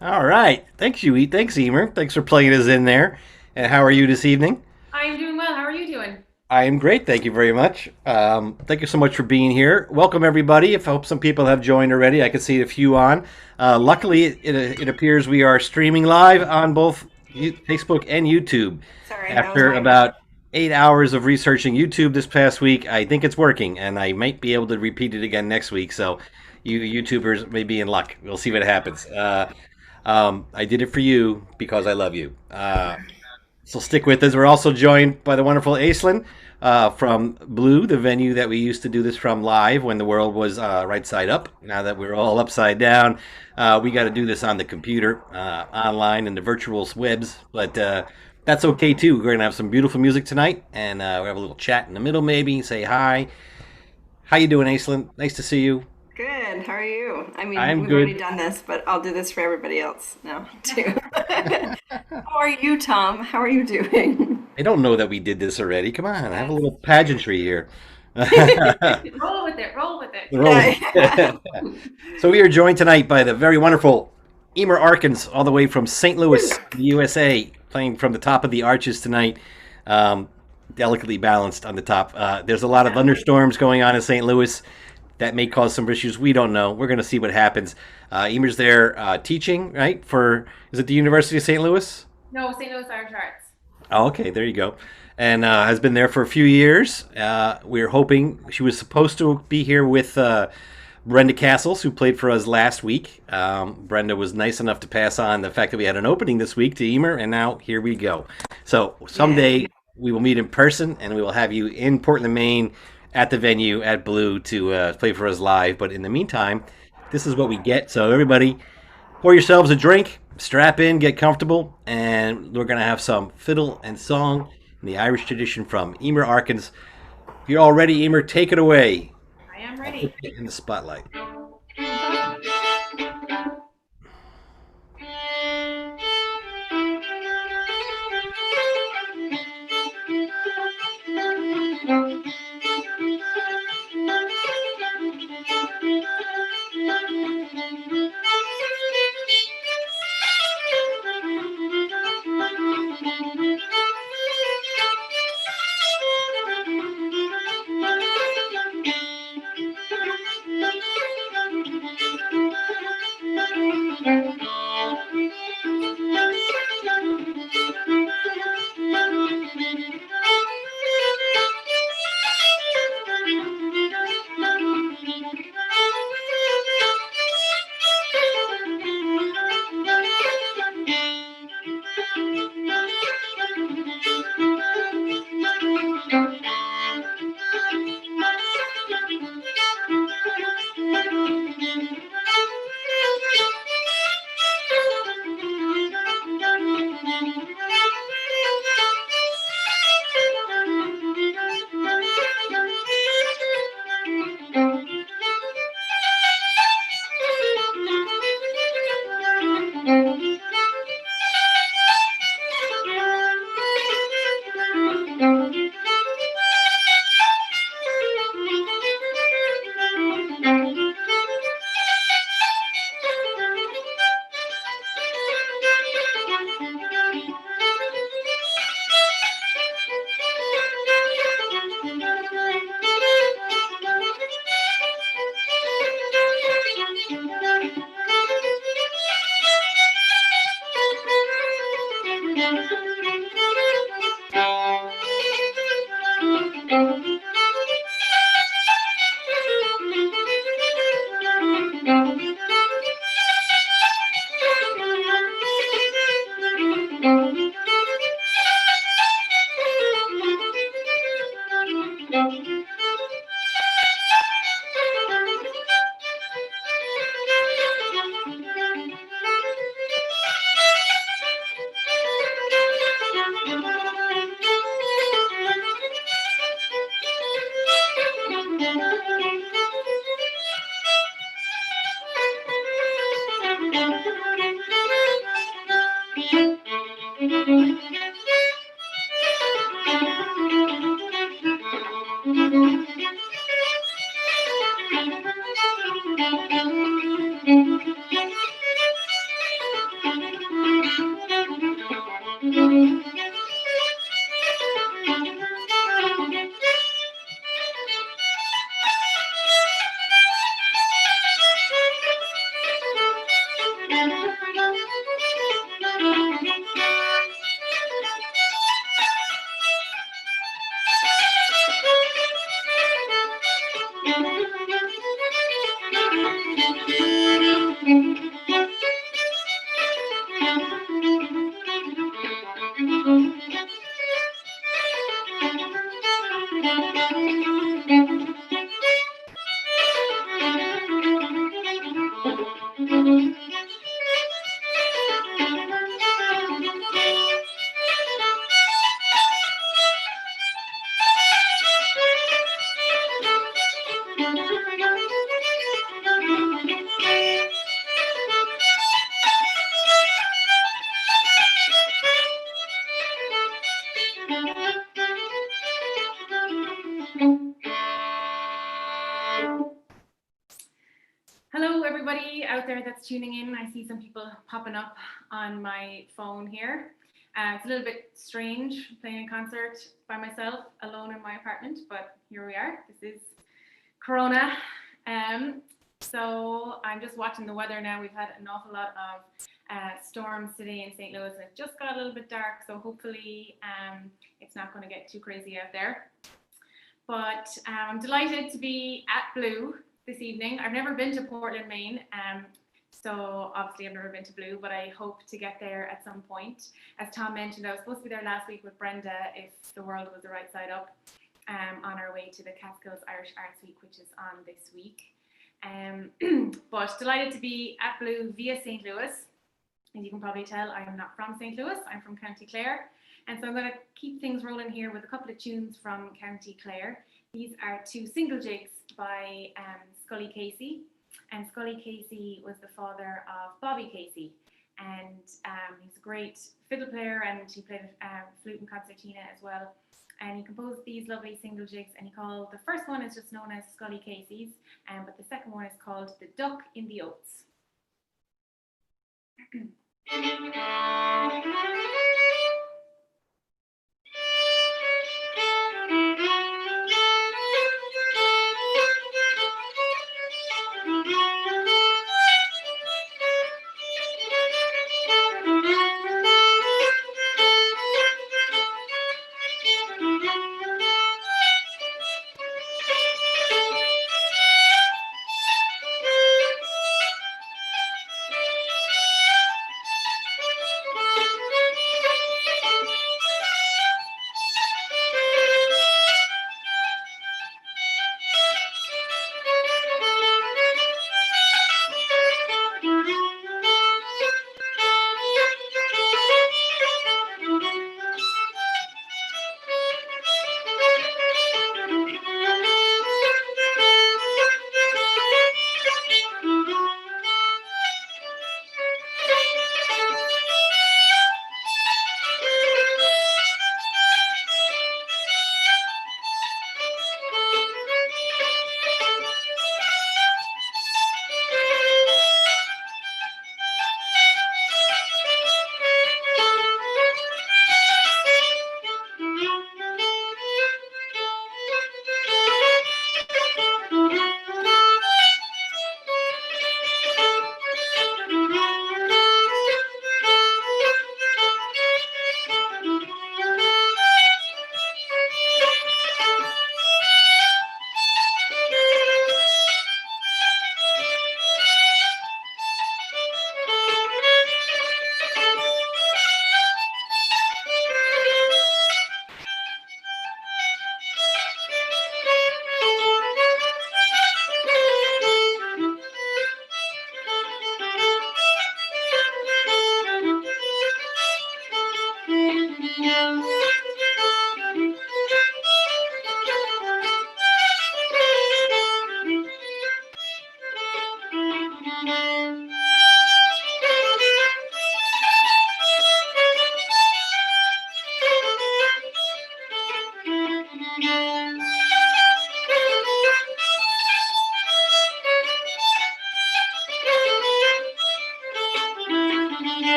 All right. Thanks, Yui. Thanks, Emer. Thanks for playing us in there. And how are you this evening? I'm doing well. How are you doing? I am great. Thank you very much. Thank you so much for being here. Welcome, everybody. I hope some people have joined already. I can see a few on. Luckily, it appears we are streaming live on both Facebook and YouTube. Sorry, that was After my. about 8 hours of researching YouTube this past week, I think it's working, and I might be able to repeat it again next week. So, you YouTubers may be in luck. We'll see what happens. I did it for you because I love you. So stick with us. We're also joined by the wonderful Aislinn from Blue, the venue that we used to do this from live when the world was right side up. Now that we're all upside down, we got to do this on the computer, online, in the virtual webs. But that's okay too. We're going to have some beautiful music tonight, and we'll have a little chat in the middle, maybe say hi. How you doing, Aislinn? Nice to see you. Good. How are you? I mean, I'm we've already good. done this, but I'll do this for everybody else now too. How are you, Tom? How are you doing? I don't know that we did this already. Come on, have a little pageantry here. Roll with it. Roll with it. Rolling. Yeah. So we are joined tonight by the very wonderful Eimear Arkins, all the way from St. Louis, the USA, playing from the top of the arches tonight. Um, Delicately balanced on the top. There's a lot of thunderstorms going on in St. Louis that may cause some issues. We don't know. We're going to see what happens. Eimear's there teaching, right? For is it the University of St. Louis? No, St. Louis Irish Arts. Oh, okay, there you go. And has been there for a few years. We're hoping she was supposed to be here with Brenda Castles, who played for us last week. Brenda was nice enough to pass on the fact that we had an opening this week to Eimear, and now here we go. So Yay. someday we will meet in person, and we will have you in Portland, Maine, at the venue at Blue to play for us live. But in the meantime, this is what we get. So everybody, pour yourselves a drink, strap in, get comfortable, and we're going to have some fiddle and song in the Irish tradition from Eimear Arkins. If you're all ready, Eimear, take it away. I am I'll put ready. you in the spotlight. Hello, everybody out there that's tuning in. I see some people popping up on my phone here. It's a little bit strange playing a concert by myself alone in my apartment, but here we are. This is Corona. So I'm just watching the weather now. We've had an awful lot of storms today in St. Louis, and it just got a little bit dark, so hopefully it's not going to get too crazy out there. But I'm delighted to be at Blue this evening. I've never been to Portland, Maine, so obviously I've never been to Blue, but I hope to get there at some point. As Tom mentioned, I was supposed to be there last week with Brenda if the world was the right side up, on our way to the Catskills Irish Arts Week, which is on this week. But delighted to be at Blue via St. Louis. As you can probably tell, I'm not from St. Louis, I'm from County Clare. And so I'm going to keep things rolling here with a couple of tunes from County Clare. These are two single jigs by Scully Casey. And Scully Casey was the father of Bobby Casey. And he's a great fiddle player, and he played flute and concertina as well. And he composed these lovely single jigs, and he called, the first one is just known as Scully Casey's, but the second one is called The Duck in the Oats.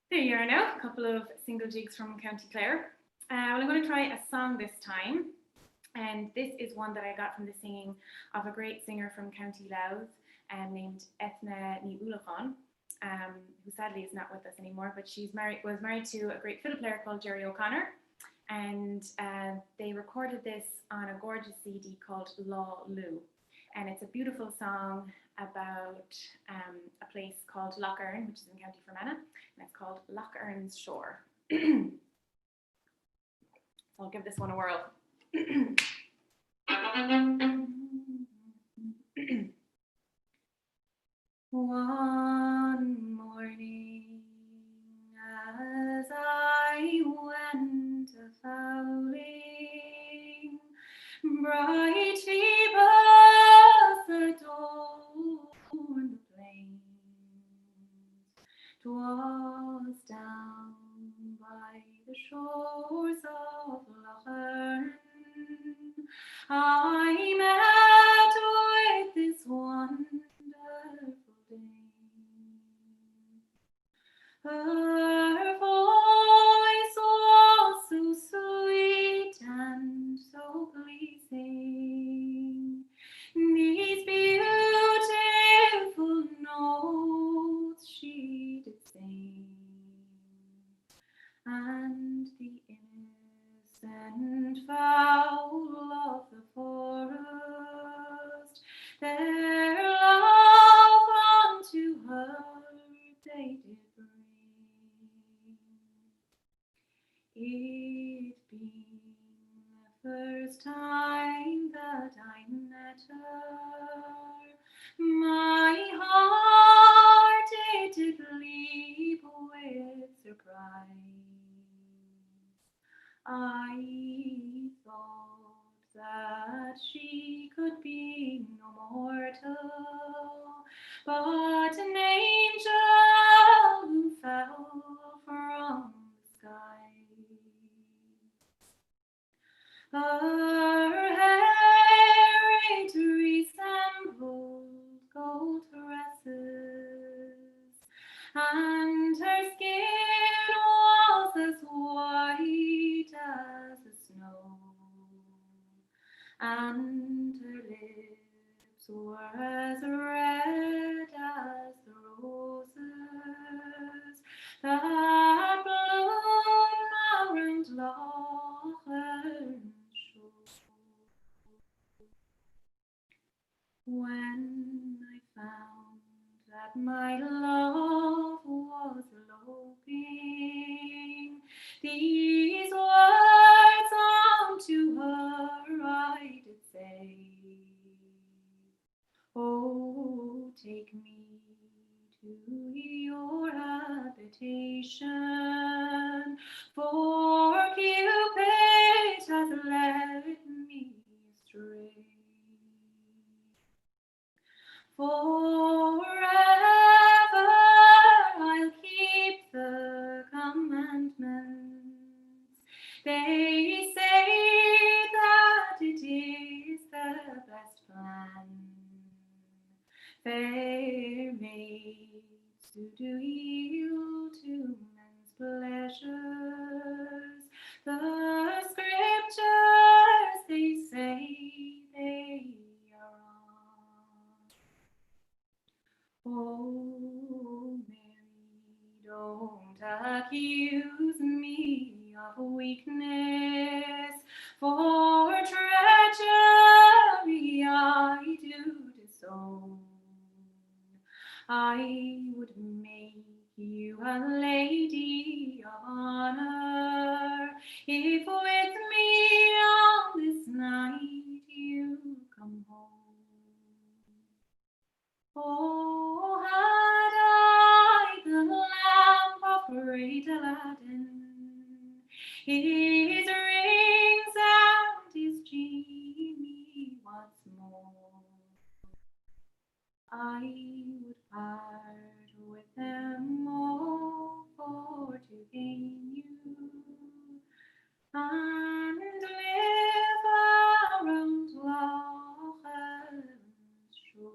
There you are now, a couple of single jigs from County Clare. Well, I'm going to try a song this time, and this is one that I got from the singing of a great singer from County Louth named Ethna Ní Ullachan, who sadly is not with us anymore, but she was married to a great fiddle player called Jerry O'Connor, and they recorded this on a gorgeous CD called Law Lou, and it's a beautiful song about a place called Loch Earn, which is in County Fermanagh, and it's called Loch Earn's Shore. I'll give this one a whirl. One morning, as I went a-fowling, brightly bells adorned the plains. 'Twas down by the shores of Loch Earn I met with this wonderful dame. Her voice was so sweet and so pleasing. These beautiful notes she did sing, and the innocent fowl of the forest their love unto her they did bring. It being the first time that I met her, my heart it did leap with surprise. I thought that she could be no mortal, but an angel who fell from the sky. Her hair it resembled gold tresses, and her skin was as white as the snow, and her lips were as red as the roses that bloom around Loch Earn shore. When I found that my love was eloping, these words unto her I did say, oh, take me to your habitation, for Cupid has led me astray. Forever I'll keep the commandments. They say that it is best plan. Fair maids who do yield to men's pleasures, the scriptures they say they are on. Oh, Mary, don't accuse me of weakness, for treachery I do disown. I would make you a lady of honor if with me on this night you come home. Oh, had I the lamp of great Aladdin, his rings and his genie once more, I would part with them all for to gain you and live around Loch's shore.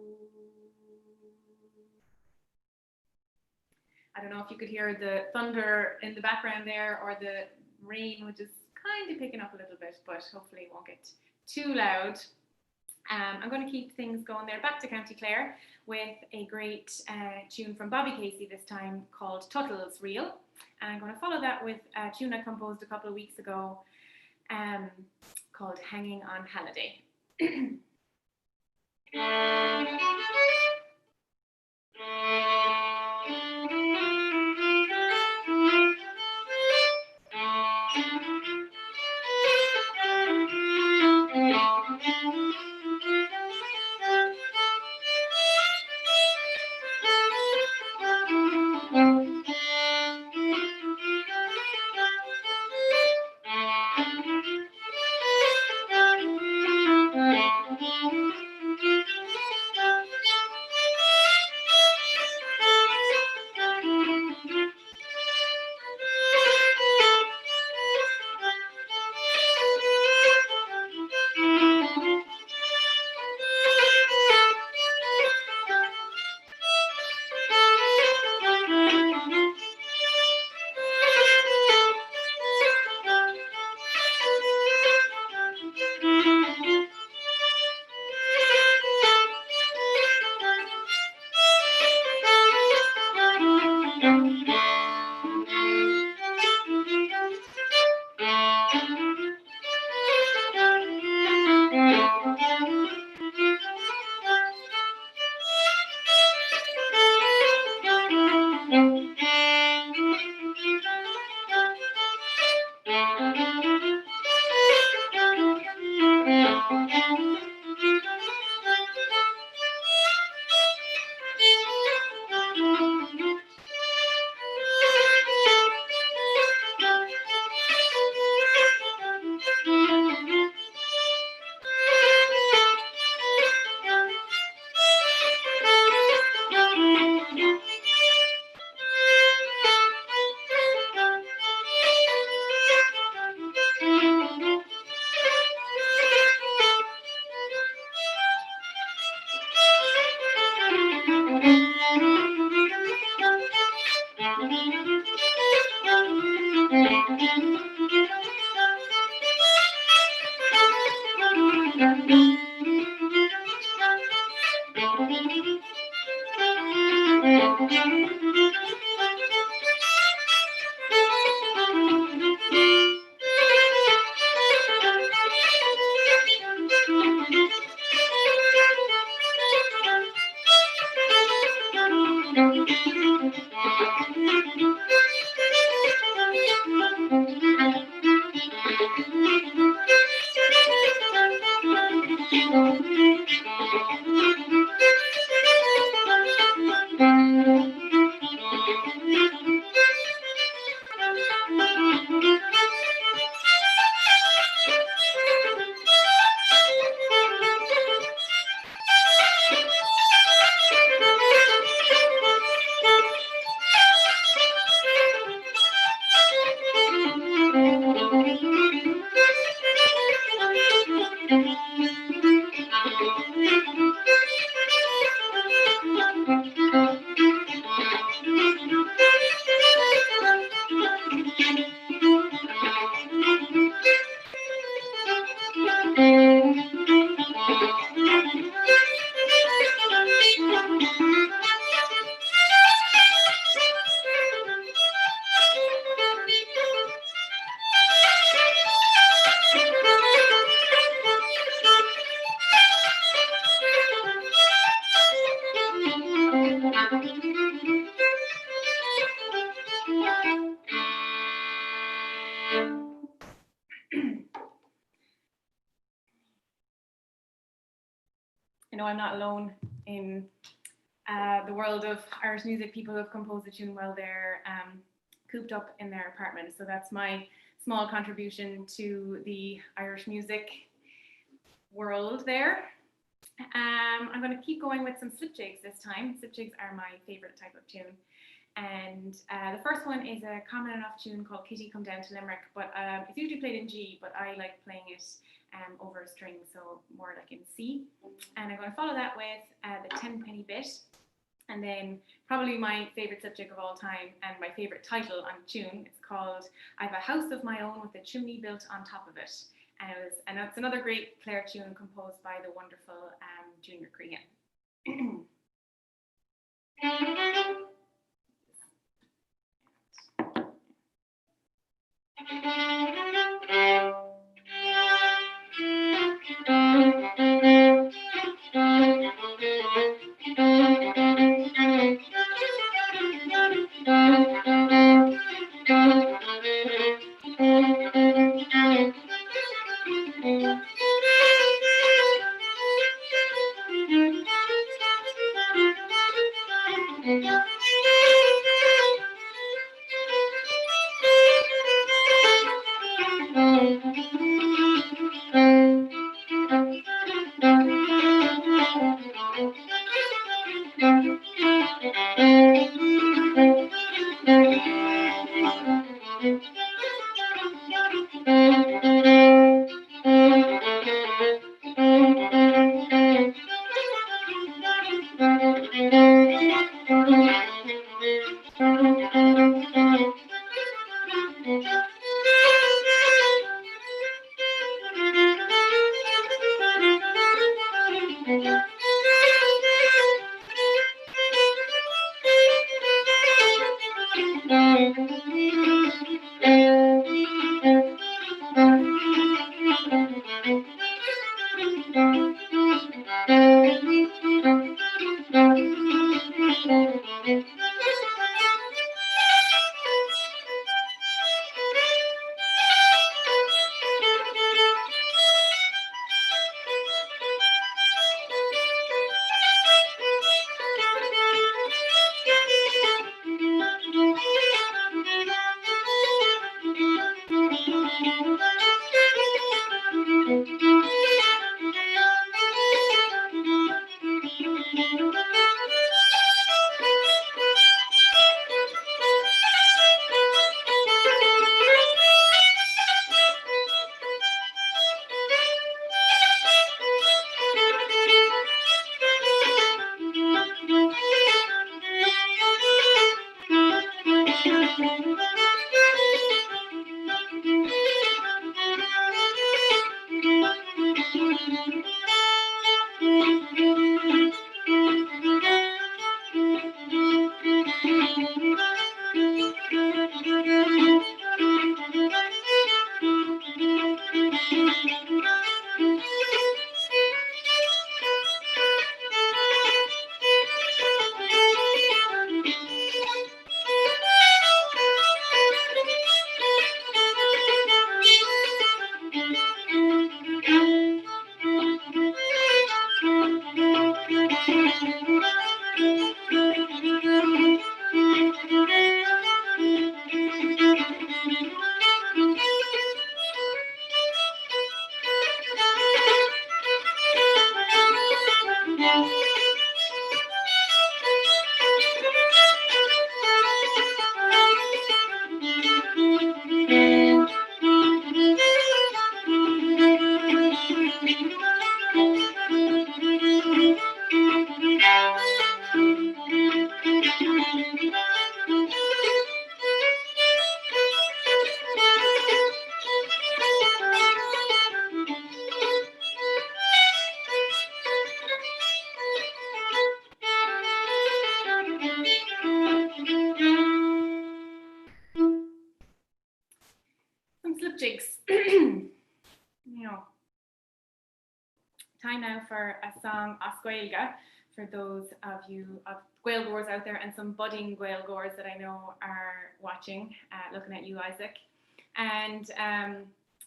I don't know if you could hear the thunder in the background there, or the rain, which is kind of picking up a little bit, but hopefully it won't get too loud. I'm going to keep things going there. Back to County Clare with a great tune from Bobby Casey, this time called Tuttle's Reel. And I'm going to follow that with a tune I composed a couple of weeks ago called Hanging on Holiday. know I'm not alone in the world of Irish music. People who have composed a tune while they're cooped up in their apartment. So that's my small contribution to the Irish music world there. I'm going to keep going with some slip jigs this time. Slip jigs are my favorite type of tune. And the first one is a common enough tune called Kitty Come Down to Limerick, but it's usually played in G, but I like playing it over a string, so more like in C. And I'm going to follow that with the 10-penny bit. And then probably my favorite slip jig of all time and my favorite title on the tune, it's called I've a House of My Own with a Chimney Built on Top of It. And it's another great Clare tune composed by the wonderful Junior Cregan. Slip jigs. Time now for a song Oscuelga for those of you of Gaelgores out there and some budding Gaelgores that I know are watching, looking at you, Isaac. And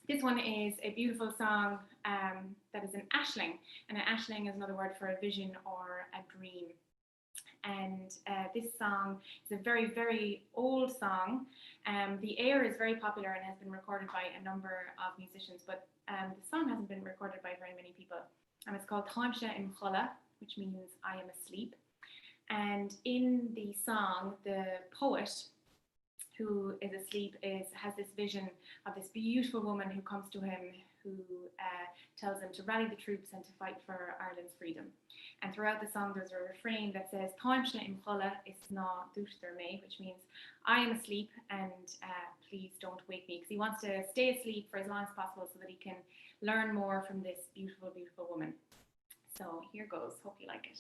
this one is a beautiful song that is an ashling, and an ashling is another word for a vision or a dream. And this song is a very, very old song. The air is very popular and has been recorded by a number of musicians, but the song hasn't been recorded by very many people. And it's called Táimse in Chola, which means I am asleep. And in the song, the poet who is asleep has this vision of this beautiful woman who comes to him, who tells him to rally the troops and to fight for Ireland's freedom. And throughout the song, there's a refrain that says, Táimse in Chola is ná dúchtar mé, which means I am asleep and please don't wake me, because he wants to stay asleep for as long as possible so that he can learn more from this beautiful, beautiful woman. So here goes. Hope you like it.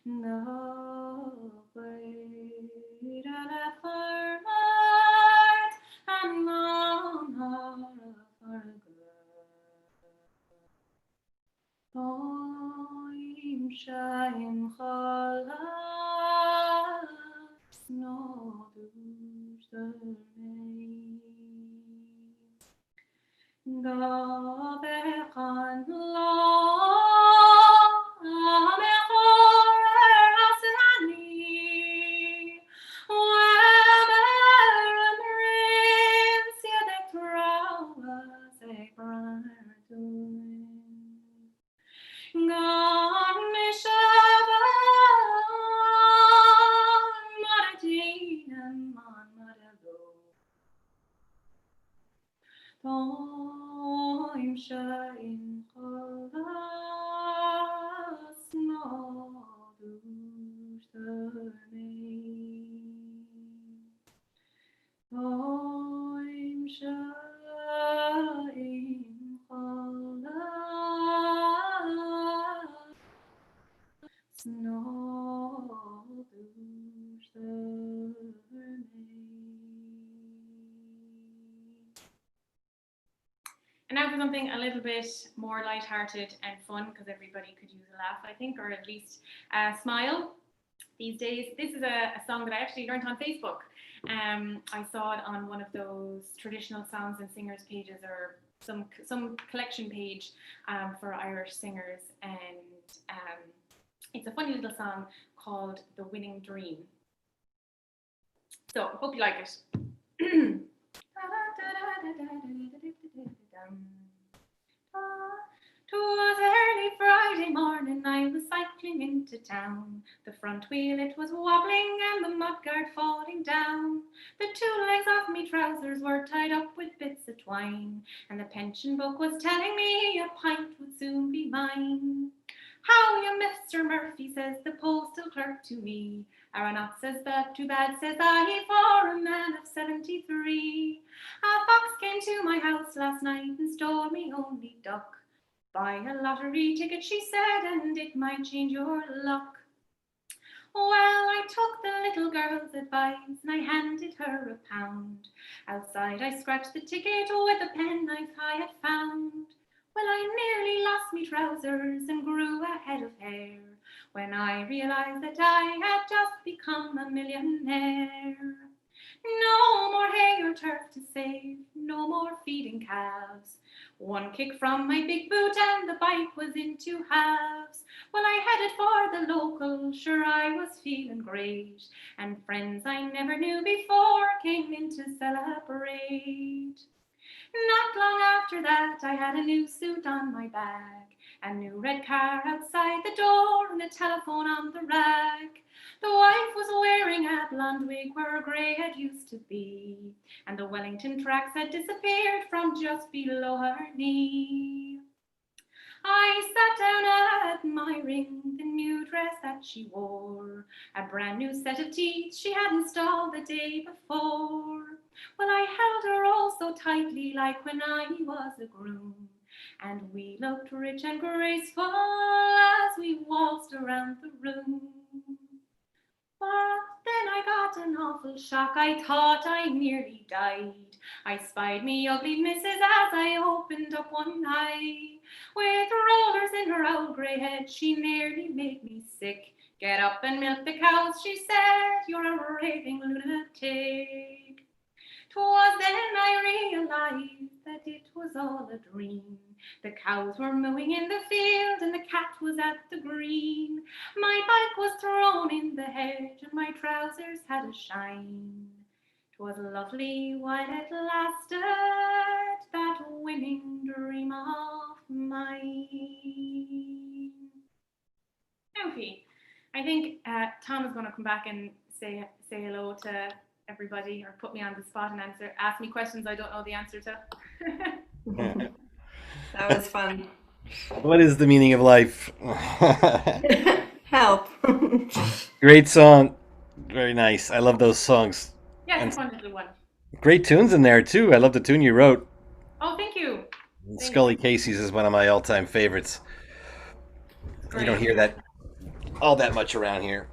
And now for something a little bit more lighthearted and fun, because everybody could use a laugh, I think, or at least a smile these days. This is a song that I actually learned on Facebook. I saw it on one of those traditional songs and singers pages, or some collection page for Irish singers, and it's a funny little song called The Winning Dream. So, hope you like it. 'Twas early Friday morning, I was cycling into town. The front wheel it was wobbling and the mudguard falling down. The two legs of me trousers were tied up with bits of wine, and the pension book was telling me a pint would soon be mine. How you, Mr. Murphy, says the postal clerk to me. Aeronaut says that, too bad, says I, for a man of 73. A fox came to my house last night and stole me only duck. Buy a lottery ticket, she said, and it might change your luck. Well, I took the little girl's advice and I handed her a pound. Outside I scratched the ticket with a penknife I had found. Well, I nearly lost me trousers and grew a head of hair when I realized that I had just become a millionaire. No more hay or turf to save, no more feeding calves. One kick from my big boot and the bike was in two halves. Well, I headed for the local, sure I was feeling great. And friends I never knew before came in to celebrate. Not long after that, I had a new suit on my back, a new red car outside the door, and a telephone on the rack. The wife was wearing a blonde wig where grey had used to be, and the Wellington tracks had disappeared from just below her knee. I sat down admiring the new dress that she wore, a brand new set of teeth she had installed the day before. Well, I held her all so tightly like when I was a groom, and we looked rich and graceful as we waltzed around the room. But then I got an awful shock, I thought I nearly died. I spied me ugly missus as I opened up one eye. With rollers in her old grey head, she nearly made me sick. Get up and milk the cows, she said, you're a raving lunatic. 'Twas then I realized that it was all a dream. The cows were mooing in the field and the cat was at the green. My bike was thrown in the hedge and my trousers had a shine. 'Twas lovely while it lasted, that winning dream of mine. Okay, I think Tom is going to come back and say hello to everybody, or put me on the spot and ask me questions I don't know the answer to. That was fun. What is the meaning of life? Help. Great song. Very nice. I love those songs. Yeah, And it's a fun little one. great tunes in there, too. I love the tune you wrote. Oh, thank you. Scully Casey's is one of my all-time favorites. You don't hear that all that much around here.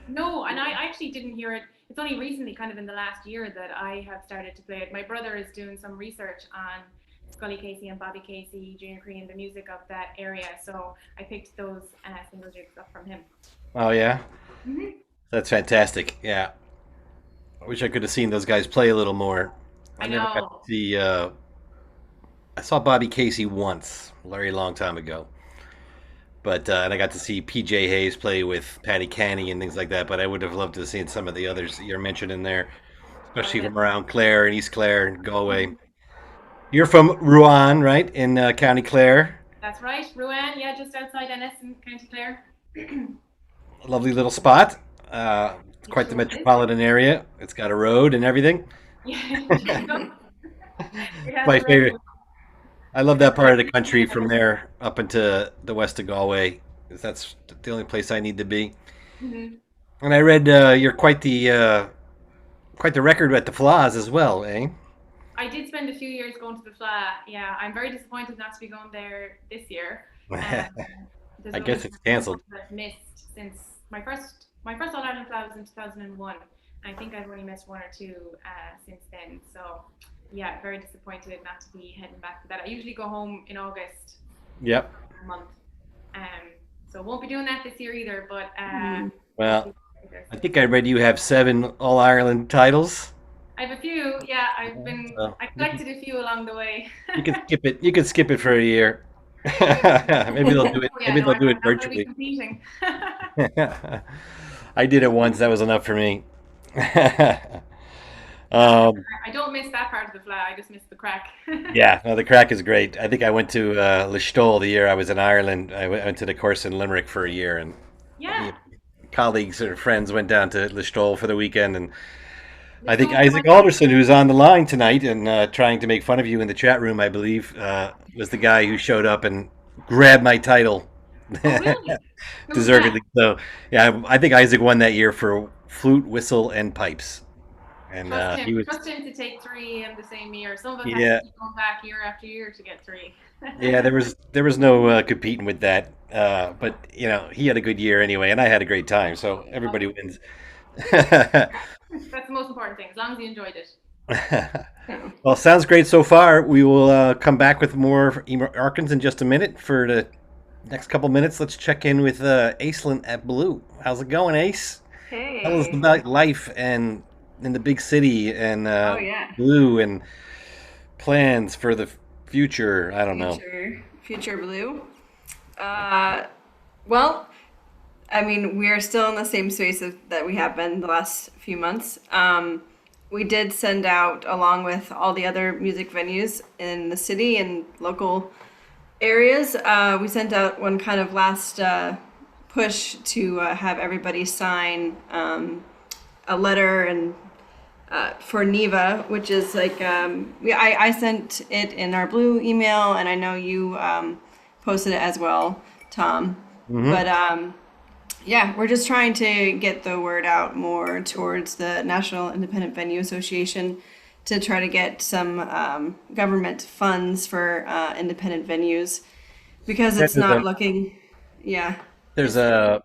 No, and I actually didn't hear it. It's only recently, kind of in the last year, that I have started to play it. My brother is doing some research on Scully Casey and Bobby Casey, Junior Crean, the music of that area. So I picked those single jigs up from him. Oh, yeah? Mm-hmm. That's fantastic. Yeah. I wish I could have seen those guys play a little more. I never got know. to see. I saw Bobby Casey once, a very long time ago. But and I got to see PJ Hayes play with Patty Canny and things like that. But I would have loved to have seen some of the others you're mentioning there, Oh, especially yeah. from around Clare and East Clare and Galway. You're from Rouen, right, in County Clare? That's right. Rouen, yeah, just outside Ennis in County Clare. Lovely little spot. It Quite the sure is. metropolitan area. It's got a road and everything. Yeah, it has My a favorite. road. I love There's that a part of the road country in from there up into the west of Galway. 'Cause that's the only place I need to be. Mm-hmm. And I read you're quite the record at the Flaws as well, eh? I did spend a few years going to the Fla. Yeah, I'm very disappointed not to be going there this year. Um, there's I only guess it's canceled. one I've missed since my first All Ireland Fla was in 2001. I think I've only missed one or two since then. So yeah, very disappointed not to be heading back to that. I usually go home in August Yep. a month. Um, so won't be doing that this year either. But Well, I think I read you have 7 All Ireland titles. I have a few. Yeah, So I collected a few along the way. you can skip it. You can skip it for a year. Maybe they'll do it. Oh, yeah, Maybe no, they'll I'm do it not going to be virtually. competing. I did it once. That was enough for me. I um, don't miss that part of the fly. I just miss the crack. yeah, no, the crack is great. I think I went to Listowel the year I was in Ireland. I went to the course in Limerick for a year, and Yeah. colleagues or friends went down to Listowel for the weekend, and I There's think no Isaac point in Alderson, who's on the line tonight and trying to make fun of you in the chat room, I believe, was the guy who showed up and grabbed my title. Oh, really? Who was that? Deservedly so. Yeah, I think Isaac won that year for flute, whistle, and pipes. And Trust him. he was, Trust him to take three in the same year. Some of us have to yeah, keep going back year after year to get three. yeah. There was no competing with that. But he had a good year anyway, and I had a great time. So everybody Awesome. wins. That's the most important thing, as long as you enjoyed it. Yeah. Well, sounds great so far. We will come back with more Arkins in just a minute. For the next couple minutes, let's check in with Aislinn at Blue. How's it going, Ace? Tell us Hey. about life and in the big city and Oh yeah. Blue and plans for the future. I don't know. Future Blue. Uh, well, I mean, we are still in the same space that we have been the last few months. We did send out, along with all the other music venues in the city and local areas, we sent out one kind of last push to have everybody sign a letter and for Neva, which is like I sent it in our Blue email, and I know you posted it as well, Tom. Hmm. But yeah, we're just trying to get the word out more towards the National Independent Venue Association to try to get some government funds for independent venues because Yeah, it's not looking, yeah, there's it's a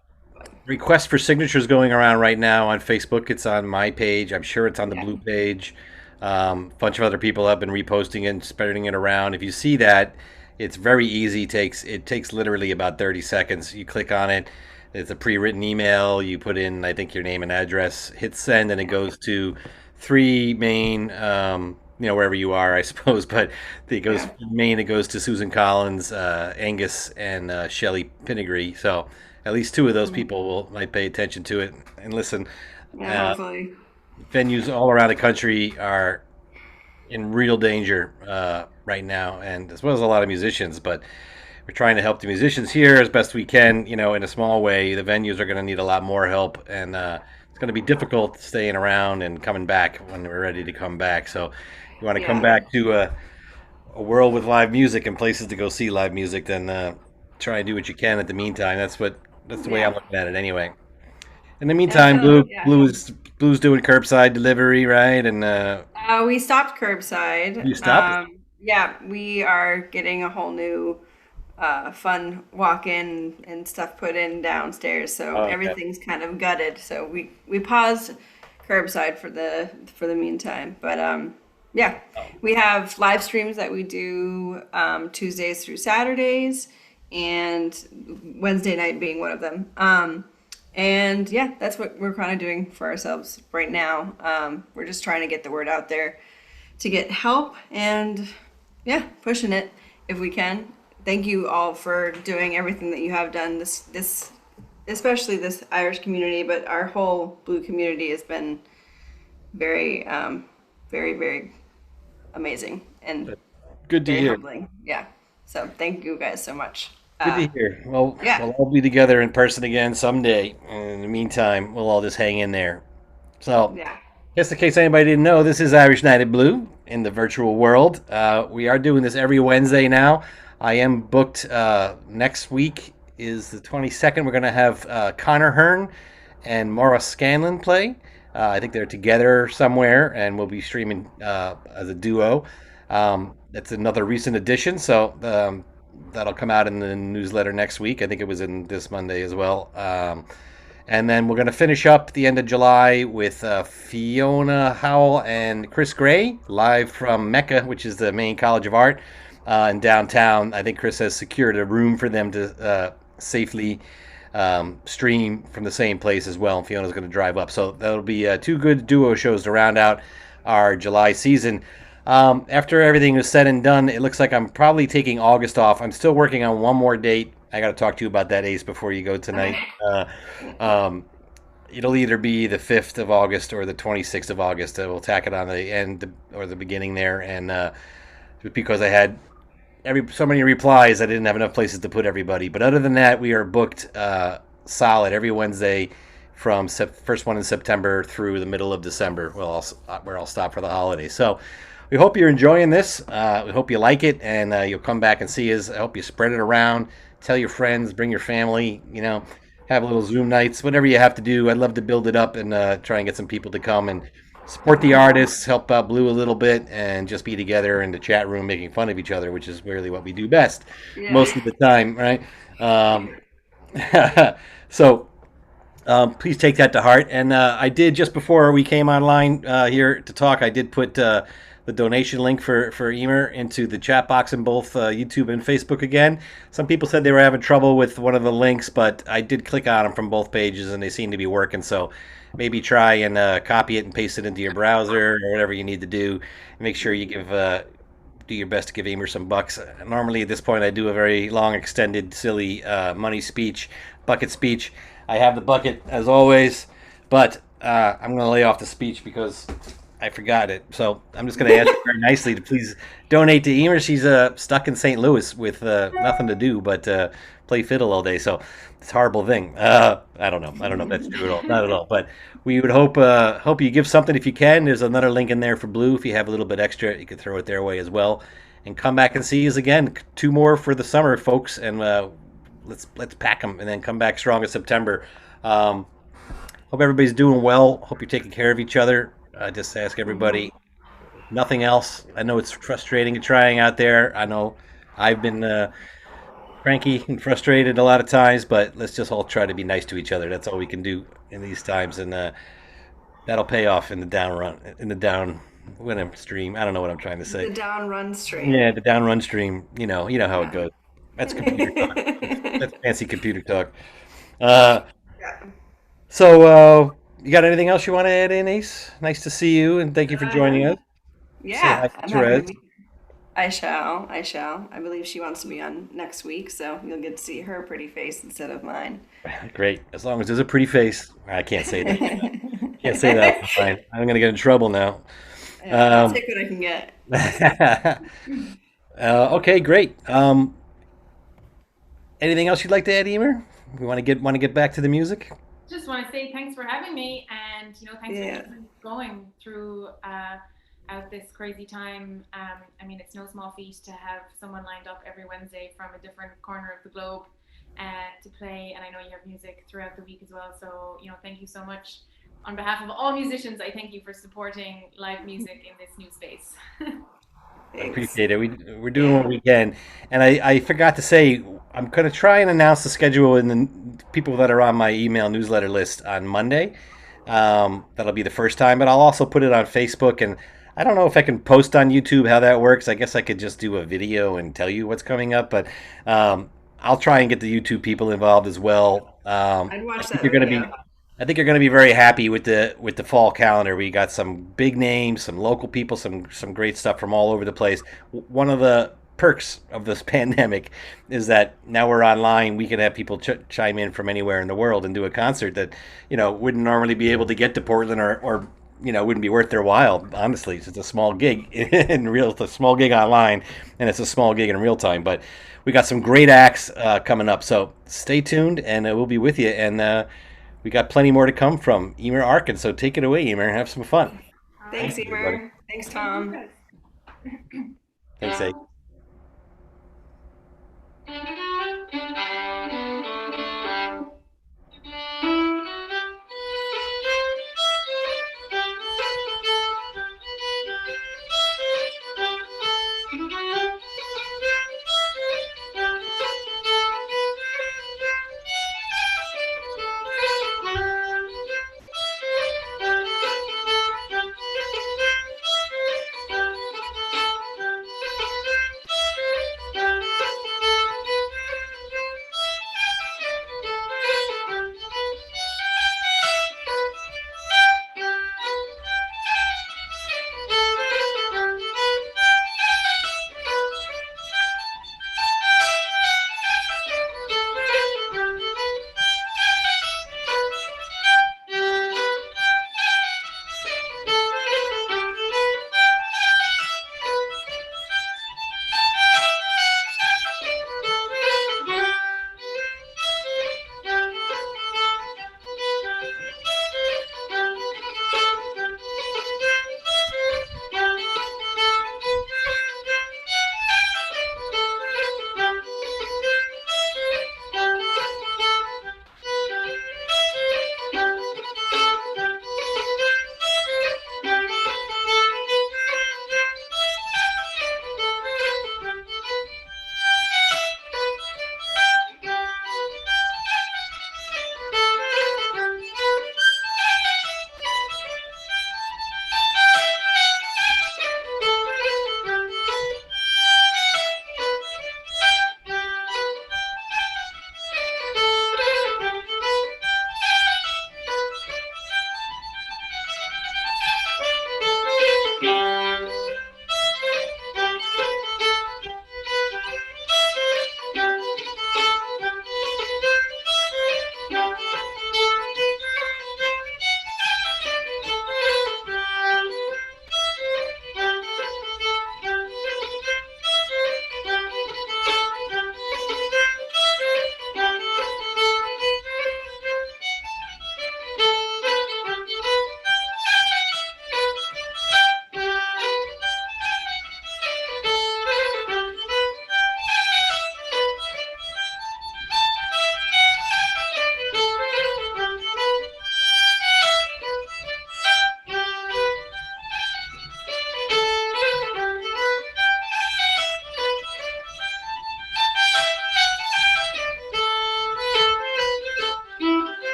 request for signatures going around right now on Facebook. It's on my page. I'm sure it's on the yeah, Blue page. A bunch of other people have been reposting it and spreading it around. If you see that, it's very easy. It takes literally about 30 seconds. You click on it. It's a pre-written email. You put in, I think, your name and address. Hit send, and it goes to three main. Wherever you are, I suppose. But it goes yeah, Maine. It goes to Susan Collins, Angus, and Shelley Pinnegree. So at least two of those mhm, people might pay attention to it and listen. yeah, Uh, hopefully, Venues all around the country are in real danger right now, and as well as a lot of musicians. But we're trying to help the musicians here as best we can, in a small way. The venues are going to need a lot more help, and it's going to be difficult staying around and coming back when we're ready to come back. So, you want to come yeah, back to a world with live music and places to go see live music, then try and do what you can at the meantime. That's the way I'm yeah. looking at it anyway. In the And meantime, so, yeah. Blue's doing curbside delivery, right? And We stopped curbside. you stopped it. Yeah, we are getting a whole new fun walk-in and stuff put in downstairs, so Oh, okay. everything's kind of gutted. So we paused curbside for the meantime. But yeah, we have live streams that we do Tuesdays through Saturdays, and Wednesday night being one of them. And yeah, that's what we're kind of doing for ourselves right now. We're just trying to get the word out there to get help and yeah, pushing it if we can. Thank you all for doing everything that you have done. This especially this Irish community, but our whole Blue community has been very, very amazing and Good to very hear. humbling. Yeah. So thank you guys so much. Good to hear. Well, Yeah, we'll all be together in person again someday. And in the meantime, we'll all just hang in there. So, yeah, just in case anybody didn't know, this is Irish Night at Blue in the virtual world. We are doing this every Wednesday now. I am booked. Next week is the 22nd. We're going to have Connor Hearn and Maura Scanlon play. I think they're together somewhere, and we'll be streaming as a duo. That's another recent addition, so that'll come out in the newsletter next week. I think it was in this Monday as well. And then we're going to finish up the end of July with Fiona Howell and Chris Gray live from Mecca, which is the main College of Art in downtown. I think Chris has secured a room for them to safely stream from the same place as well. And Fiona's going to drive up. So that'll be two good duo shows to round out our July season. After everything is said and done, it looks like I'm probably taking August off. I'm still working on one more date. I got to talk to you about that, Ace, before you go tonight. okay, Um, it'll either be the 5th of August or the 26th of August. We'll tack it on the end or the beginning there. And because I had so many replies, I didn't have enough places to put everybody. But other than that, we are booked solid every Wednesday from first one in September through the middle of December. Where I'll stop for the holidays. So we hope you're enjoying this. We hope you like it, and you'll come back and see us. I hope you spread it around. Tell your friends, bring your family. Have little Zoom nights, whatever you have to do. I'd love to build it up and try and get some people to come and support the artists, help out Blue a little bit, and just be together in the chat room making fun of each other, which is really what we do best Yeah. most of the time, right? So please take that to heart. And I did, just before we came online here to talk, I did put the donation link for Eimear into the chat box in both YouTube and Facebook again. Some people said they were having trouble with one of the links, but I did click on them from both pages and they seem to be working. So maybe try and copy it and paste it into your browser or whatever you need to do. Make sure you do your best to give Eimear some bucks. Normally at this point I do a very long, extended, silly money speech, bucket speech. I have the bucket as always, but I'm going to lay off the speech because I forgot it. So I'm just going to ask her very nicely to please donate to Eimear. She's stuck in St. Louis with nothing to do but play fiddle all day. So it's a horrible thing. I don't know. I don't know if that's true at all. Not at all. But we would hope you give something if you can. There's another link in there for Blue. If you have a little bit extra, you can throw it their way as well. And come back and see us again. 2 more for the summer, folks. And let's pack them and then come back strong in September. Hope everybody's doing well. Hope you're taking care of each other. Just ask everybody. Nothing else. I know it's frustrating and trying out there. I know I've been cranky and frustrated a lot of times, but let's just all try to be nice to each other. That's all we can do in these times, and that'll pay off in the down run, in the down when I'm stream. I don't know what I'm trying to say. The down run stream. Yeah, the down run stream. You know how it goes. That's computer talk. That's fancy computer talk. Uh, Yeah. so you got anything else you want to add in, Ace? Nice to see you, and thank you for joining us. Say hi Yeah, to I'm happy to Therese. be. I shall. I shall. I believe she wants to be on next week, so you'll get to see her pretty face instead of mine. Great, as long as there's a pretty face. I can't say that. Can't say that. Fine. I'm gonna get in trouble now. Yeah, I'll Um, take what I can get. okay, great. Anything else you'd like to add, Emer? We want to get back to the music. Just want to say thanks for having me, and thanks Yeah. for going through out this crazy time. I mean, it's no small feat to have someone lined up every Wednesday from a different corner of the globe to play, and I know you have music throughout the week as well. So thank you so much. On behalf of all musicians, I thank you for supporting live music in this new space. I Thanks. appreciate it. We're doing what we can, and I forgot to say I'm going to try and announce the schedule in the people that are on my email newsletter list on Monday. That'll be the first time, but I'll also put it on Facebook, and I don't know if I can post on YouTube how that works. I guess I could just do a video and tell you what's coming up, but I'll try and get the YouTube people involved as well. I'd I watch think that you're going to be video. I think you're going to be very happy with the fall calendar. We got some big names, some local people, some great stuff from all over the place. One of the perks of this pandemic is that now we're online. We can have people chime in from anywhere in the world and do a concert that wouldn't normally be able to get to Portland or wouldn't be worth their while. Honestly, it's a small gig it's a small gig online, and it's a small gig in real time. But we got some great acts coming up, so stay tuned, and we'll be with you. And we got plenty more to come from Eimear Arkins. So take it away, Eimear. Have some fun. All Thanks, right. Thanks, everybody. Emer. Thanks, Thank you, Tom. guys. Thanks, A.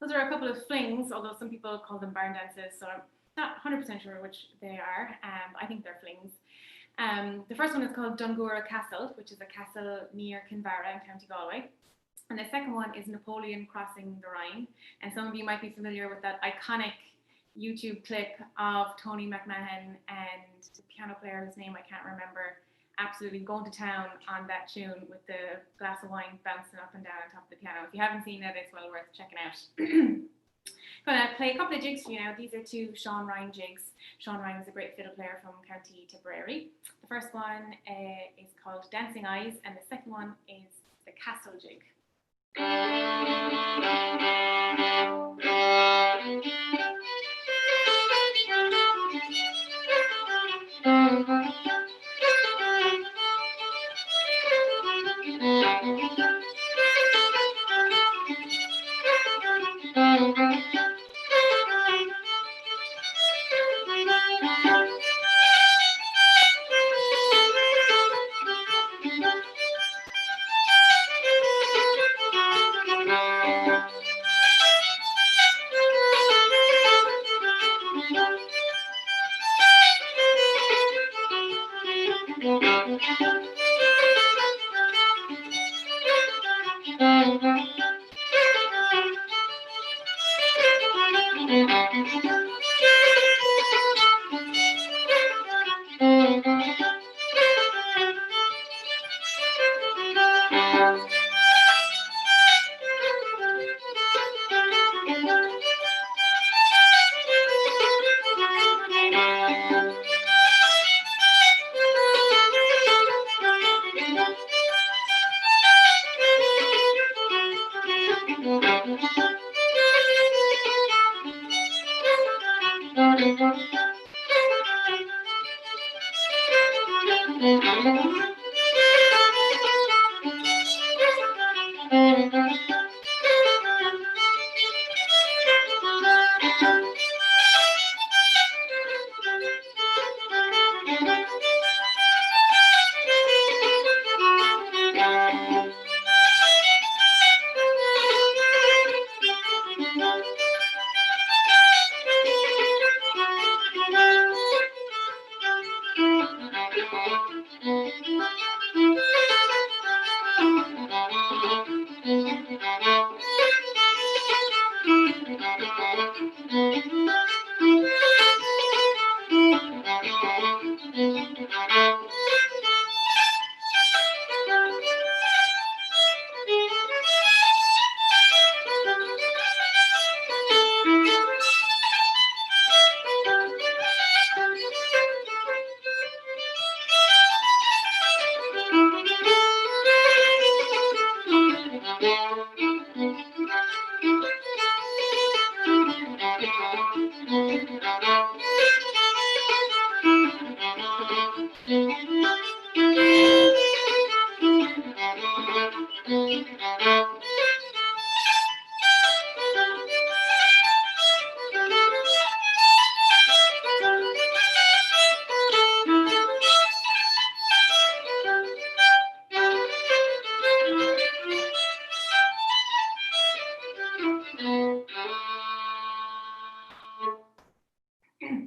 Those are a couple of flings, although some people call them barn dances, so I'm not 100% sure which they are. I think they're flings. The first one is called Dungura Castle, which is a castle near Kinvara in County Galway. And the second one is Napoleon Crossing the Rhine. And some of you might be familiar with that iconic YouTube clip of Tony McMahon and the piano player whose name I can't remember, absolutely going to town on that tune with the glass of wine bouncing up and down on top of the piano. If you haven't seen it, it's well worth checking out. Gonna play a couple of jigs for you now. These are two Sean Ryan jigs. Sean Ryan is a great fiddle player from County Tipperary. The first one is called Dancing Eyes, and the second one is the Castle Jig.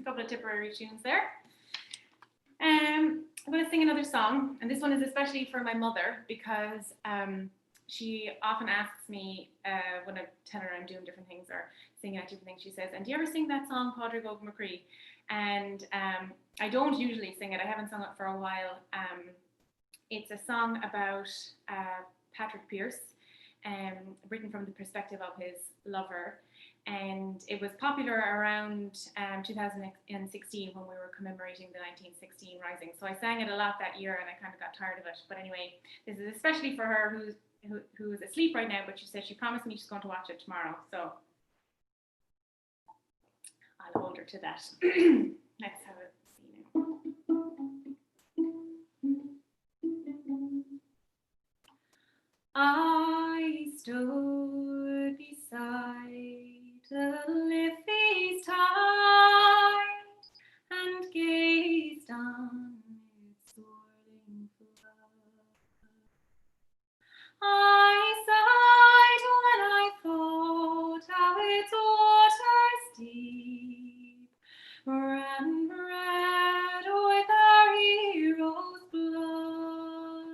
Couple of Tipperary tunes there. I'm going to sing another song, and this one is especially for my mother because she often asks me when I tell her I'm doing different things or singing at different things, she says, and do you ever sing that song, Padraig Oak McCree? And I don't usually sing it. I haven't sung it for a while. It's a song about Patrick Pearse, written from the perspective of his lover. And it was popular around 2016 when we were commemorating the 1916 Rising. So I sang it a lot that year and I kind of got tired of it. But anyway, this is especially for her who is asleep right now, but she said she promised me she's going to watch it tomorrow. So I'll hold her to that. Let's have it see now. I stood beside the Liffey's tide and gazed on its swirling flood. I sighed when I thought how its waters deep ran red with our hero's blood.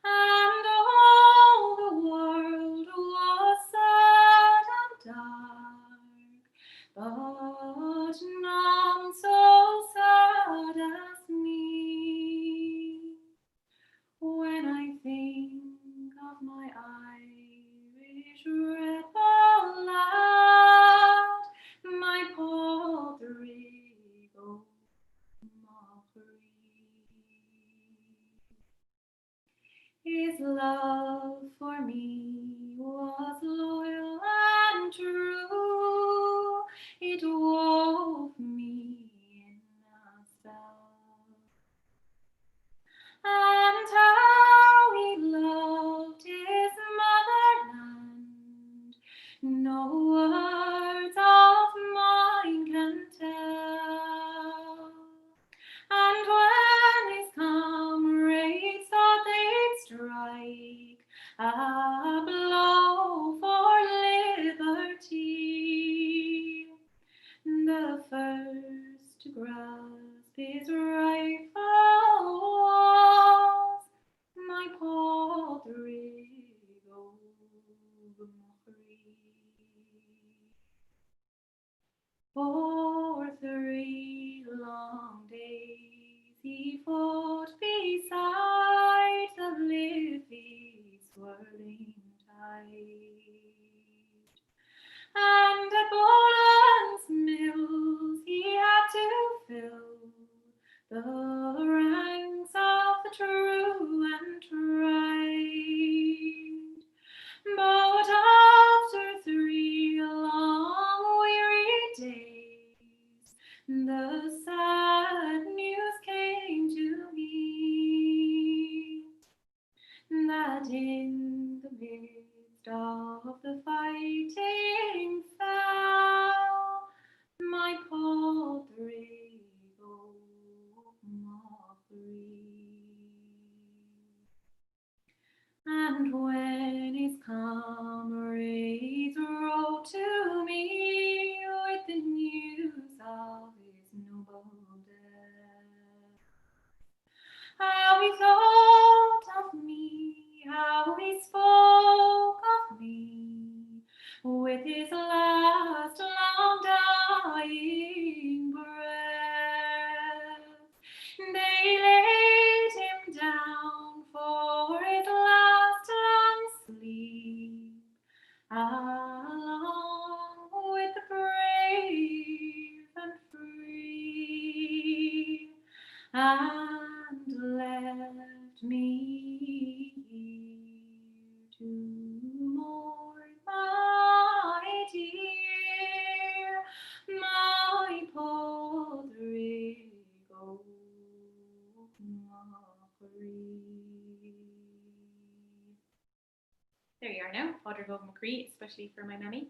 And all the world was sad and dark, but none so sad as me. When I think of my Irish red lad, my Podrigo Mockery. His love for me was loyal and true. It wove me in a spell. And how he loved his motherland, no words of mine can tell. And when his comrades thought they'd strike a blow for liberty, the first to grasp his rifle was my Podrigo Mockery. For 3 long days he fought beside the Liffey's swirling tide. And at Boland's mills he had to fill the ranks of the true and tried. But after 3 long weary days, the sad news came to me that in the midst of the fighting fell my Podrigo Mockery. And when his comrades wrote to me with the news of his noble death, how he thought of me, how he spoke of me, with his last long dying breath, they laid him down for his last long sleep, along with the brave and free, and left me here to mourn my dear, my Podrigo Mockery. There you are now, Podrigo Mockery, especially for my mammy.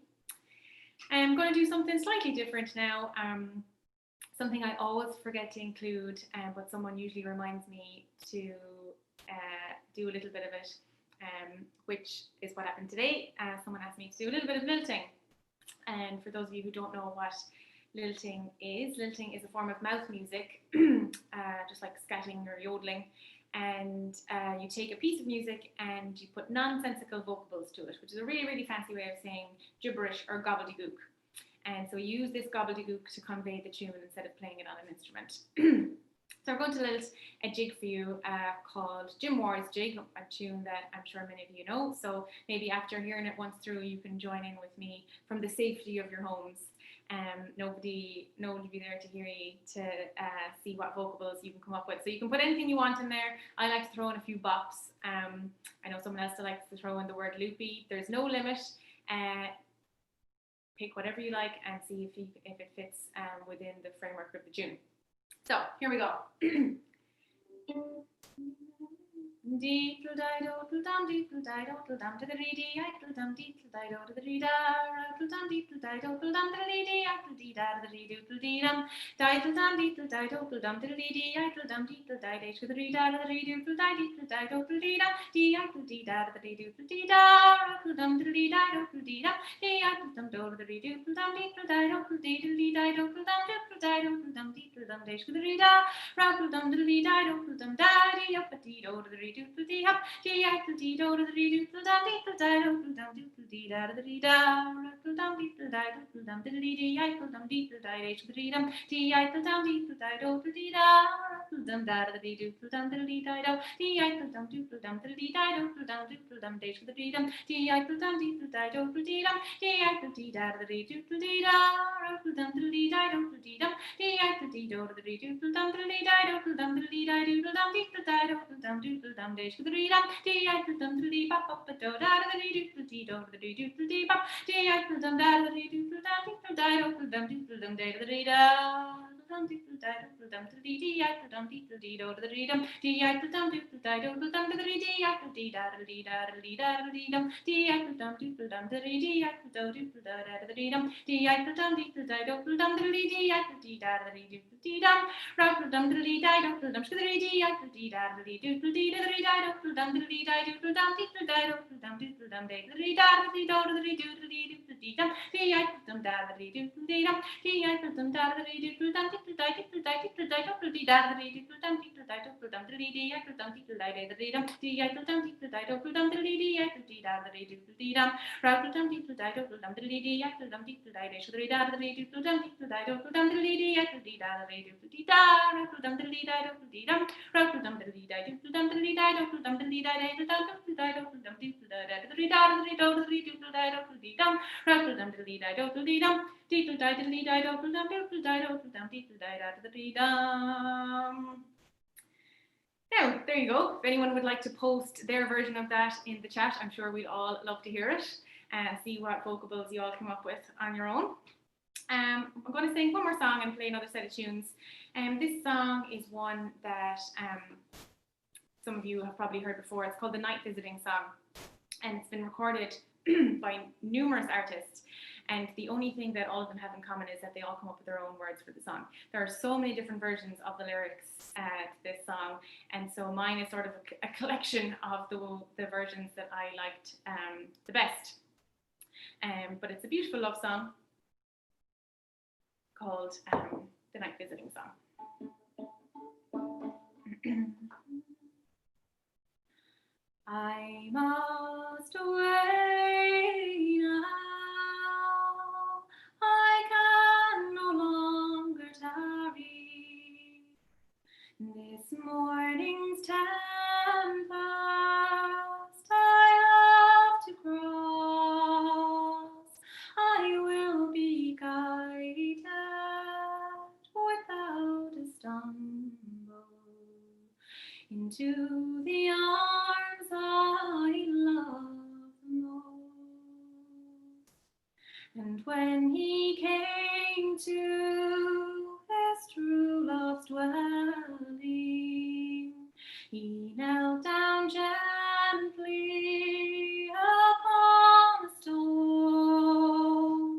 I'm going to do something slightly different now. Something I always forget to include, but someone usually reminds me to do a little bit of it, which is what happened today. Someone asked me to do a little bit of lilting. And for those of you who don't know what lilting is a form of mouth music, just like scatting or yodeling. And you take a piece of music and you put nonsensical vocables to it, which is a really, really fancy way of saying gibberish or gobbledygook. And so we use this gobbledygook to convey the tune instead of playing it on an instrument. So we're going to lilt a jig for you called Jim Ward's Jig, a tune that I'm sure many of you know. So maybe after hearing it once through, you can join in with me from the safety of your homes. Nobody will be there to hear you, to see what vocables you can come up with. So you can put anything you want in there. I like to throw in a few bops. I know someone else likes to throw in the word loopy. There's no limit. Pick whatever you like and see if it fits within the framework of the tune. So here we go. Deedle dido dum deedle dido dum to the reedy idle dum deedle dido to the reader dum deedle dido dum to the reedy idle dee da the reedy to dee dum diddle dum deedle dido dum to the reedy idle dum deedle dido to the reader the reedy to diddle dido to dee dum dee idle dee da the reedy to dee da dum to the reedy dido to dee dum dee idle dum do the reedy to dum deedle dido to deedle dee dido to dum deedle dido to dum deedle dum dash to the reader rattle dum to the dee dido to dum daddy up a dee do to the reedy to dee up dee idle dee do to the reedy to dum deedle dido to dum deedle dee da to the reader rattle dum deedle dido to dum diddle dee idle dum deedle dido to the reader dee idle dum deedle dido to dee da rattle dum da to the reedy to dum diddle dee dido dee idle dum deedle dum diddle dee dido to dum diddle dum dash to the reader dee idle dum deedle dido to dee dum dee idle dee da to the reedy to dee da rattle dum diddle dee dido to dee dum dee idle dee do to the reedy to dum diddle dee dido to dum diddle dee dido to dum deedle dido to dum diddle dum dash to the reader dee idle dum diddle dee bop bop do da to the reedy to dee do to the reedy to dee bop dee idle dum da to the reedy to dum diddle dido to dum diddle dum day to the reader dum diddle dido to dum diddle dee idle dum diddle dee do to the reader dee idle dum diddle dido to dum diddle dee idle dee da to the dee da to the dee da to the dee dum dee idle dum diddle dum to the dee idle do diddle da to the dee dum dee idle dum diddle dido to dum diddle dee idle dee da to the dee diddle dee dum rattle dum diddle dee dido to dum to the dee idle dee da to the dee diddle dee to the dee dido to dum diddle dee dido to dum diddle dido to dum diddle dum day to the dee da to the dee do to the dee diddle dee diddle dee dum dee idle dum da to the dee diddle dee dum dee idle dum da to the dee diddle dum diddle diddle diddle diddle to dee da to the dee diddle dum diddle diddle to dum diddle dee idle dum diddle dido to the dee dum dee idle dum diddle dido to dum diddle dee idle dee da to the dee diddle dee dum rattle dum diddle dido to dum diddle dee idle dum diddle dido to the dee da to the dee diddle dum diddle dido to dum diddle dee idle dee da to the dee diddle dee da rattle dum diddle dee dido to dee dum rattle dum diddle dee dido to dum diddle dee dido to dum diddle dee dido to dum diddle dido to dum diddle dido to the dee da to the dee do to the dee diddle dido to dee dum rattle dum diddle dee dido to dee dum diddle dido dee dido to dum diddle dido to dum diddle dido to the dee dum. Now, there you go. If anyone would like to post their version of that in the chat, I'm sure we'd all love to hear it and see what vocables you all come up with on your own. I'm going to sing one more song and play another set of tunes. This song is one that some of you have probably heard before. It's called the Night Visiting Song, and it's been recorded by numerous artists. And the only thing that all of them have in common is that they all come up with their own words for the song. There are so many different versions of the lyrics to this song, and so mine is sort of a collection of the versions that I liked the best. But it's a beautiful love song called The Night Visiting Song. I must away now. I can no longer tarry. This morning's tempest I have to cross. I will be guided without a stumble into the arms I love most. And when he came to his true love's dwelling, he knelt down gently upon a stone,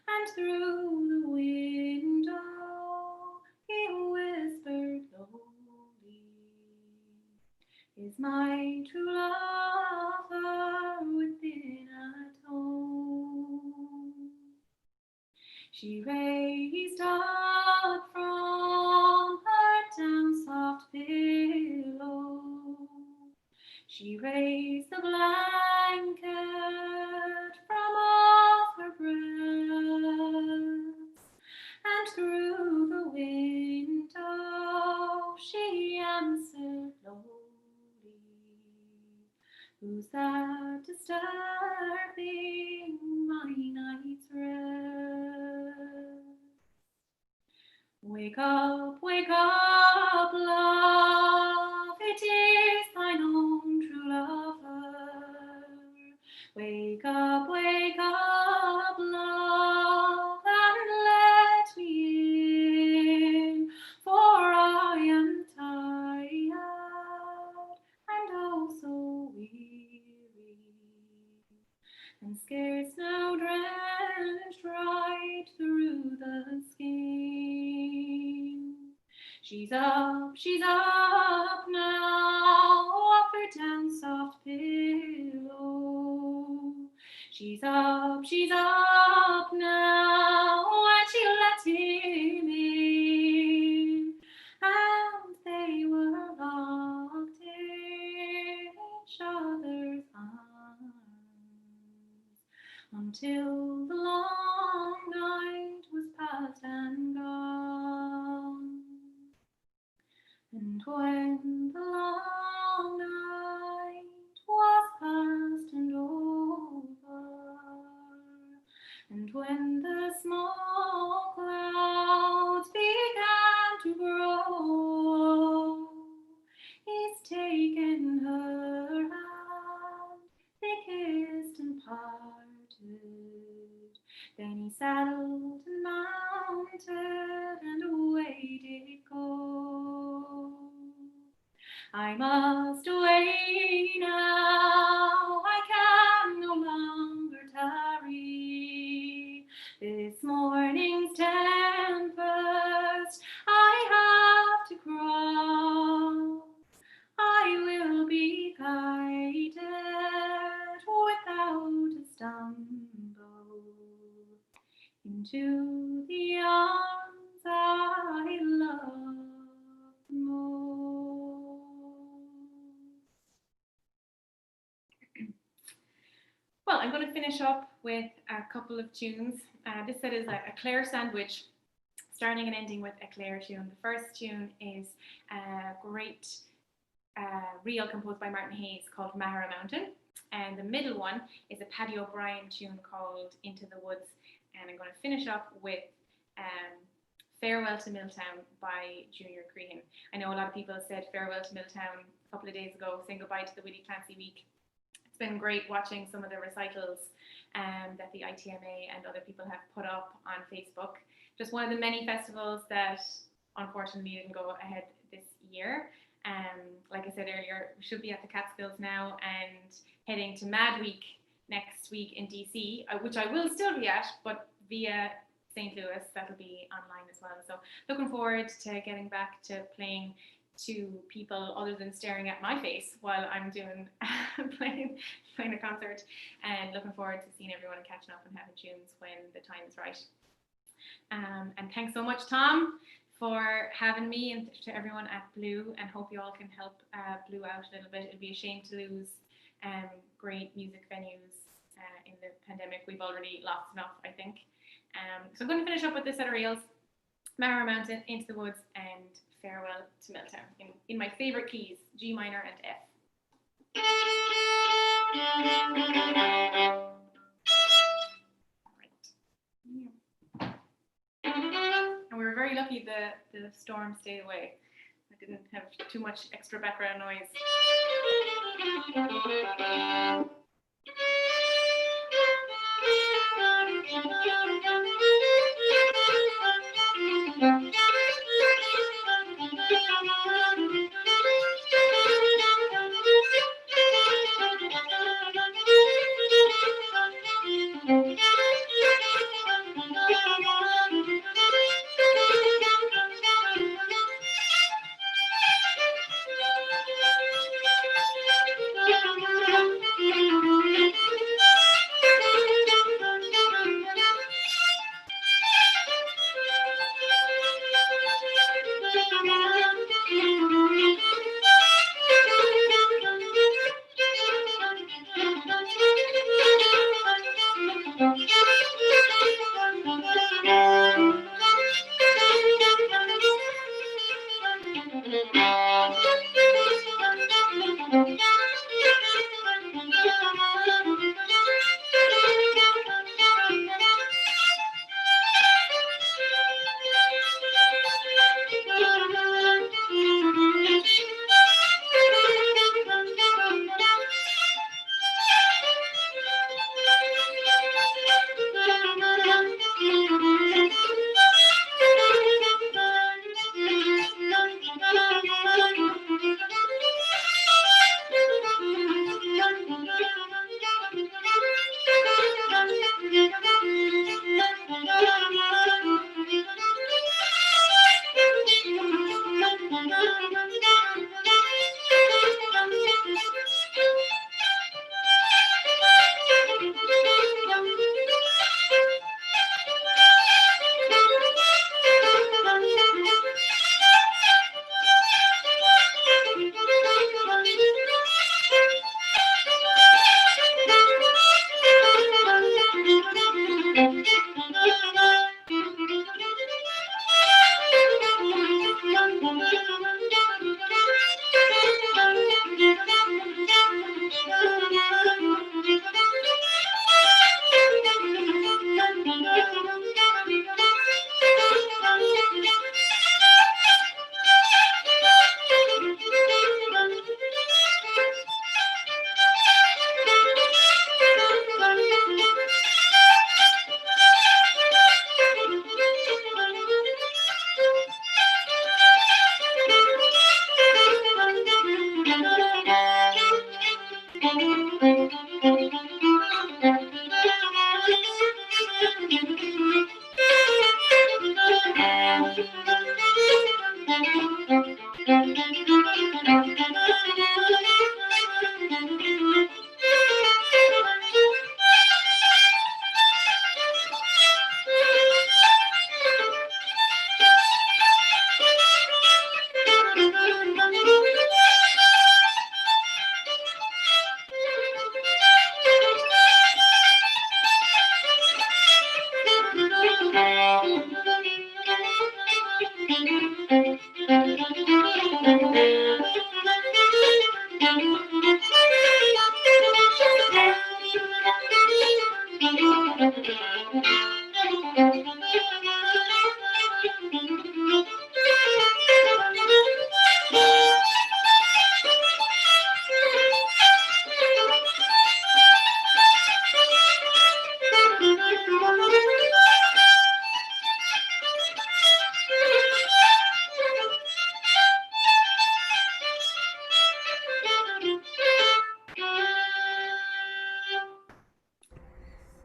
and through the window he whispered lowly, is my true lover within at home? She raised up from her down soft pillow. She raised the blanket from off her breast, and through the window Who's that disturbing my night's rest? Wake up, love, it is thine own true lover. Wake up, love, and let me in, for I am tired and oh so weary, and scarce now drenched right through the skin. She's up now, up her down soft pillow. She's up now, and she let him in, and they were locked in each other's arms, until the long night was past and gone. And when the long night was past and over, and when the small clouds began to grow, he's taken her hand, they kissed and parted. Then he saddled and mounted, and away did he go. I must away now, I can no longer tarry. This morning's tempest I have to cross. I will be guided without a stumble into the arms I love most. Well, I'm going to finish up with a couple of tunes. This set is a Clare sandwich, starting and ending with a Clare tune. The first tune is a great reel composed by Martin Hayes called Mahara Mountain. And the middle one is a Paddy O'Brien tune called Into the Woods. And I'm going to finish up with Farewell to Milltown by Junior Crehan. I know a lot of people said farewell to Milltown a couple of days ago, saying goodbye to the Willie Clancy Week. It's been great watching some of the recitals that the ITMA and other people have put up on Facebook. Just one of the many festivals that unfortunately didn't go ahead this year. Like I said earlier, we should be at the Catskills now and heading to Mad Week next week in DC, which I will still be at, but via St. Louis. That'll be online as well. So looking forward to getting back to playing to people other than staring at my face while I'm doing playing a concert, and looking forward to seeing everyone and catching up and having tunes when the time is right. And thanks so much, Tom, for having me, and to everyone at Blue, and hope you all can help Blue out a little bit. It'd be a shame to lose great music venues in the pandemic. We've already lost enough, I think. So I'm going to finish up with this set of reels: Mahara Mountain, Into the Woods, and Farewell to Milltown in my favorite keys, G minor and F. And we were very lucky the storm stayed away. I didn't have too much extra background noise.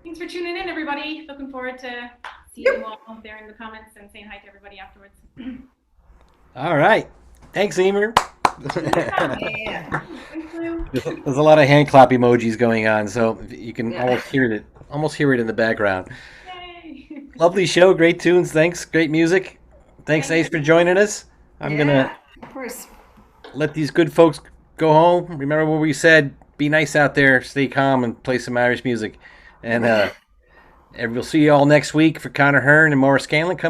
Thanks for tuning in, everybody. Looking forward to seeing you all there in the comments and saying hi to everybody afterwards. All right. Thanks, Eimear. Yeah. Thanks, Lou. There's a lot of hand clap emojis going on, so you can Yeah. almost hear it in the background. Yay! Lovely show, great tunes, thanks, great music. Thanks, Ace, for joining us. I'm gonna Yeah, of course. let these good folks go home. Remember what we said: be nice out there, stay calm, and play some Irish music. And we'll see you all next week for Connor Hearn and Maura Scanlon coming.